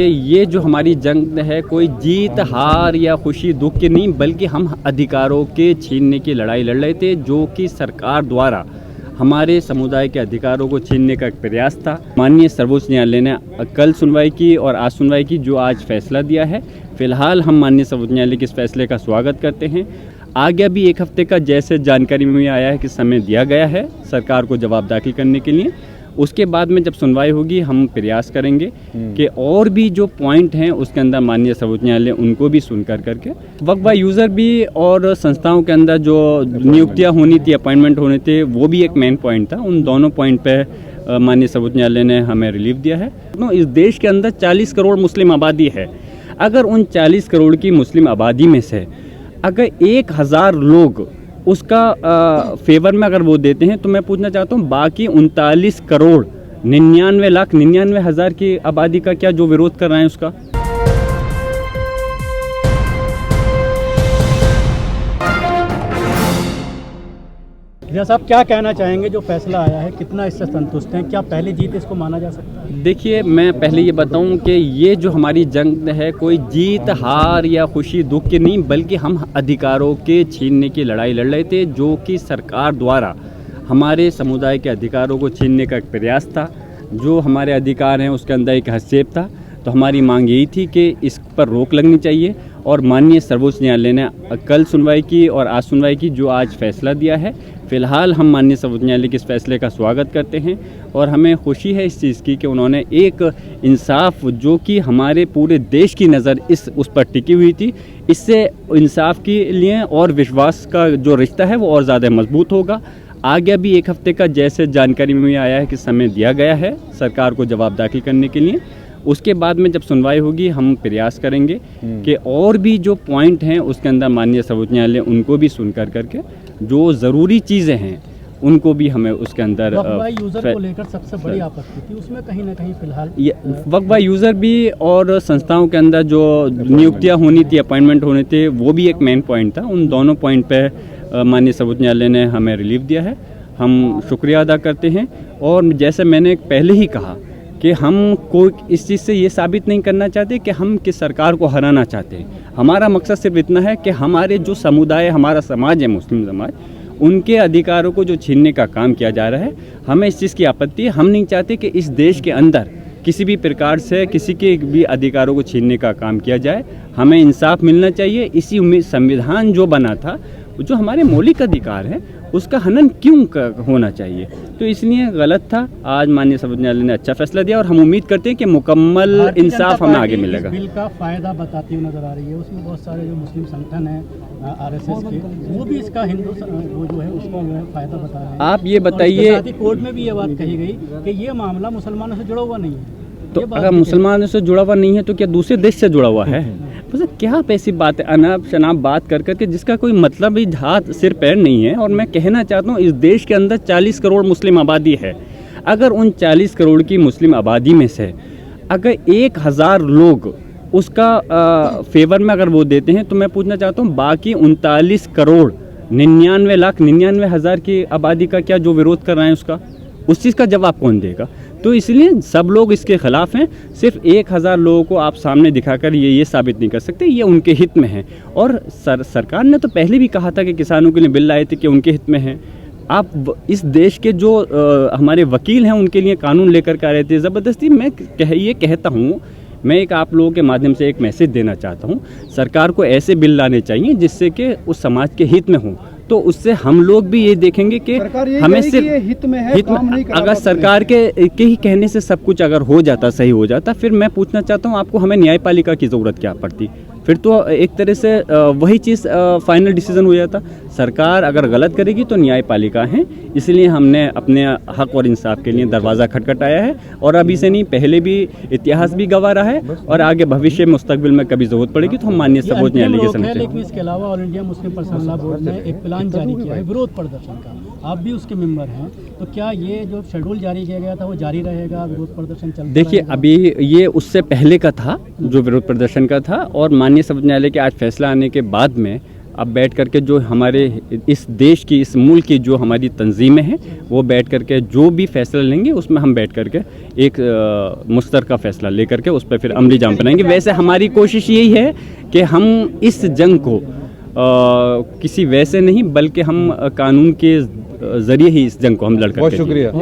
ये जो हमारी जंग है कोई जीत हार या खुशी दुख की नहीं, बल्कि हम अधिकारों के छीनने की लड़ाई लड़ रहे थे, जो कि सरकार द्वारा हमारे समुदाय के अधिकारों को छीनने का एक प्रयास था। माननीय सर्वोच्च न्यायालय ने कल सुनवाई की और आज सुनवाई की, जो आज फैसला दिया है। फिलहाल हम माननीय सर्वोच्च न्यायालय के इस फैसले का स्वागत करते हैं। आगे भी एक हफ्ते का जैसे जानकारी में आया है कि समय दिया गया है सरकार को जवाब दाखिल करने के लिए। उसके बाद में जब सुनवाई होगी हम प्रयास करेंगे कि और भी जो पॉइंट हैं उसके अंदर माननीय सर्वोच्च न्यायालय उनको भी सुनकर करके वक्फ बाय यूज़र भी और संस्थाओं के अंदर जो नियुक्तियां होनी थी, अपॉइंटमेंट होने थे, वो भी एक मेन पॉइंट था। उन दोनों पॉइंट पे माननीय सर्वोच्च न्यायालय ने हमें रिलीफ दिया है। इस देश के अंदर 40 करोड़ मुस्लिम आबादी है। अगर उन 40 करोड़ की मुस्लिम आबादी में से अगर 1000 लोग उसका फेवर में अगर वो देते हैं, तो मैं पूछना चाहता हूँ बाकी 39 करोड़ 99,99,000 की आबादी का क्या जो विरोध कर रहे हैं उसका। रिया साहब, क्या कहना चाहेंगे जो फैसला आया है, कितना इससे संतुष्ट हैं? क्या पहली जीत इसको माना जा सकता है? देखिए, मैं पहले ये बताऊं कि ये जो हमारी जंग है कोई जीत हार या खुशी दुख की नहीं, बल्कि हम अधिकारों के छीनने की लड़ाई लड़ रहे थे, जो कि सरकार द्वारा हमारे समुदाय के अधिकारों को छीनने का एक प्रयास था। जो हमारे अधिकार हैं उसके अंदर एक हस्तक्षेप था। तो हमारी मांग यही थी कि इस पर रोक लगनी चाहिए और माननीय सर्वोच्च न्यायालय ने कल सुनवाई की और आज सुनवाई की, जो आज फैसला दिया है। फिलहाल हम माननीय सर्वोच्च न्यायालय के इस फैसले का स्वागत करते हैं और हमें खुशी है इस चीज़ की कि उन्होंने एक इंसाफ जो कि हमारे पूरे देश की नज़र उस पर टिकी हुई थी, इससे इंसाफ के लिए और विश्वास का जो रिश्ता है वो और ज़्यादा मजबूत होगा। आगे भी एक हफ्ते का जैसे जानकारी में आया है कि समय दिया गया है सरकार को जवाब दाखिल करने के लिए। उसके बाद में जब सुनवाई होगी हम प्रयास करेंगे कि और भी जो पॉइंट हैं उसके अंदर माननीय सर्वोच्च न्यायालय उनको भी सुनकर करके जो ज़रूरी चीज़ें हैं उनको भी हमें उसके अंदर वक्फ बाय यूज़र को लेकर सबसे बड़ी आपत्ति थी, उसमें कहीं ना कहीं फिलहाल वक्फ बाय यूज़र भी और संस्थाओं के अंदर जो नियुक्तियां होनी थी, अपॉइंटमेंट होने थे, वो भी एक मेन पॉइंट था। उन दोनों पॉइंट पे माननीय सर्वोच्च न्यायालय ने हमें रिलीफ दिया है। हम शुक्रिया अदा करते हैं और जैसे मैंने पहले ही कहा कि हम कोई इस चीज़ से ये साबित नहीं करना चाहते कि हम किस सरकार को हराना चाहते हैं। हमारा मकसद सिर्फ इतना है कि हमारे जो समुदाय, हमारा समाज है, मुस्लिम समाज, उनके अधिकारों को जो छीनने का काम किया जा रहा है, हमें इस चीज़ की आपत्ति है। हम नहीं चाहते कि इस देश के अंदर किसी भी प्रकार से किसी के भी अधिकारों को छीनने का काम किया जाए। हमें इंसाफ मिलना चाहिए। इसी उम्मीद संविधान जो बना था, जो हमारे मौलिक अधिकार हैं, उसका हनन क्यों होना चाहिए। तो इसलिए गलत था। आज माननीय सर्वोच्च न्यायालय ने अच्छा फैसला दिया और हम उम्मीद करते हैं कि मुकम्मल इंसाफ हमें आगे मिलेगा। बिल का फायदा बताती हुई नजर आ रही है। उसमें बहुत सारे जो मुस्लिम संगठन हैं RSS के, वो भी इसका वो जो है उसका फायदा बता रहे हैं। आप ये बताइए, कोर्ट में भी ये बात कही गई कि ये मामला मुसलमानों से जुड़ा हुआ नहीं है। तो अगर मुसलमानों से जुड़ा हुआ नहीं है तो क्या दूसरे देश से जुड़ा हुआ है? बस क्या आप ऐसी बात है, अनाप शनाप बात कर करके जिसका कोई मतलब ही हाथ सिर पैर नहीं है। और मैं कहना चाहता हूँ इस देश के अंदर 40 करोड़ मुस्लिम आबादी है। अगर उन 40 करोड़ की मुस्लिम आबादी में से अगर 1000 लोग उसका फेवर में अगर वो देते हैं, तो मैं पूछना चाहता हूँ बाकी 39 करोड़ 99,99,000 की आबादी का क्या जो विरोध कर रहे हैं उसका, उस चीज़ का जवाब कौन देगा? तो इसलिए सब लोग इसके खिलाफ हैं। सिर्फ 1000 लोगों को आप सामने दिखाकर ये साबित नहीं कर सकते ये उनके हित में है। और सरकार ने तो पहले भी कहा था कि किसानों के लिए बिल लाए थे कि उनके हित में है। आप इस देश के जो हमारे वकील हैं उनके लिए कानून लेकर के आ रहे थे ज़बरदस्ती। मैं ये कहता हूँ, मैं एक आप लोगों के माध्यम से एक मैसेज देना चाहता हूँ, सरकार को ऐसे बिल लाने चाहिए जिससे कि उस समाज के हित में हो। तो उससे हम लोग भी ये देखेंगे कि हमें सिर्फ हित में अगर सरकार के ही कहने से सब कुछ अगर हो जाता, सही हो जाता, फिर मैं पूछना चाहता हूँ आपको, हमें न्यायपालिका की ज़रूरत क्या पड़ती? फिर तो एक तरह से वही चीज़ फाइनल डिसीजन हो जाता। सरकार अगर गलत करेगी तो न्यायपालिका है। इसलिए हमने अपने हक और इंसाफ के लिए दरवाज़ा खटखटाया है और अभी से नहीं, पहले भी इतिहास भी गवाह रहा है और आगे भविष्य में मुस्तकबिल में कभी ज़रूरत पड़ेगी तो हम माननीय सर्वोच्च न्यायालय के समक्ष। लेकिन इसके अलावा all India Muslim personal law board ने एक प्लान जारी किया है विरोध प्रदर्शन का। आप भी उसके मेंबर हैं, तो क्या ये जो शेड्यूल जारी किया गया था वो जारी रहेगा, विरोध प्रदर्शन चलता? देखिए, अभी ये उससे पहले का था जो विरोध प्रदर्शन का था और माननीय सर्वोच्च न्यायालय के आज फैसला आने के बाद में अब बैठ करके जो हमारे इस देश की, इस मुल्क की जो हमारी तंजीमें हैं, वो बैठ करके जो भी फैसला लेंगे उसमें हम बैठ करके एक मुश्तरका फ़ैसला ले करके उस पर फिर अमली जाम बनाएंगे। वैसे हमारी कोशिश यही है कि हम इस जंग को किसी वैसे नहीं बल्कि हम कानून के ज़रिए ही इस जंग को हम लड़ करके बहुत शुक्रिया।